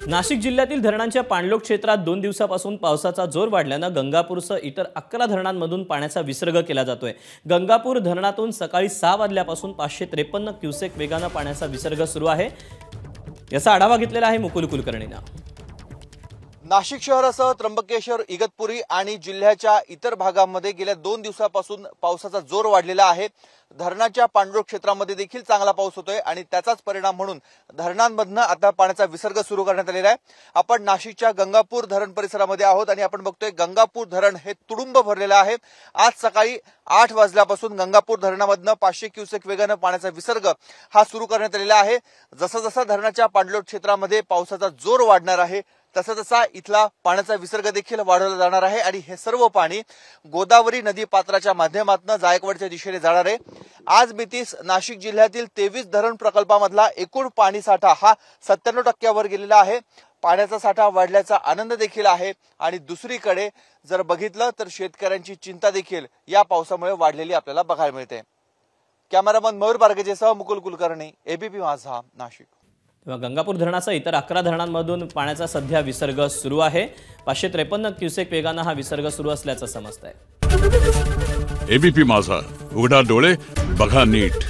नाशिक जिल्ह्यातील धरणांच्या पाणलोट क्षेत्रात 2 दिवसापासून पावसाचा जोर वाढल्यानं गंगापूरसह इतर 11 धरणांमधून पाण्याचा विसर्ग केला जातोय। गंगापूर धरणातून सकाळी 6 वाजल्यापासून 553 क्युसेक वेगाने पाण्याचा विसर्ग सुरू आहे। याचा आढावा घेतलेला आहे मुकुल कुलकर्णीनं। नाशिक शहरासह त्र्यंबकेश्वर, इगतपुरी आणि जिल्ह्याच्या इतर भागांमध्ये गेल्या 2 दिवसापासून पावसाचा जोर वाढलेला आहे। धरणाच्या पाणलोट क्षेत्रामध्ये देखील चांगला पाऊस होतोय आणि त्याचाच परिणाम म्हणून धरणांमधनं आता पाण्याचा विसर्ग सुरू करण्यात आलेला आहे। आपण नाशिकच्या गंगापूर धरण परिसरामध्ये आहोत आणि आपण बघतोय गंगापूर धरण हे तुडुंब भरलेलं आहे। आज सकाळी 8 वाजल्यापासून गंगापूर धरणामधनं 500 क्युसेक वेगाने पाण्याचा विसर्ग हा सुरू करण्यात आलेला आहे। जसं जसं धरणाच्या पाणलोट क्षेत्रामध्ये पावसाचा जोर वाढणार आहे तसा तसा इथला पाण्याचा विसर्ग देखील वाढवला जाणार आहे आणि हे सर्व पाणी गोदावरी नदी पात्राच्या माध्यमातून जायकवाडीच्या दिशेने जाणार आहे। आज मितीस नाशिक जिल्ह्यातील 23 धरण प्रकल्पामधला एकूण पाणी साठा हा 97% वर गेलेला आहे। पाण्याचा साठा वाढल्याचा आनंद देखील आहे आणि दुसरीकडे जर बघितलं तर शेतकऱ्यांची चिंता देखील या पावसामुळे वाढलेली आपल्याला बघायला मिळते। कॅमेरामन मयूर बारगेजेसह मुकुल कुलकर्णी, एबीपी माझा, नाशिक। गंगापूर धरणासह इतर 11 धरणांमधून पाण्याचा सध्या विसर्ग सुरू आहे। 553 क्युसेक वेगाने हा विसर्ग सुरू असल्याचं समजतंय। एबीपी माझा, उघडा डोळे बघा नीट।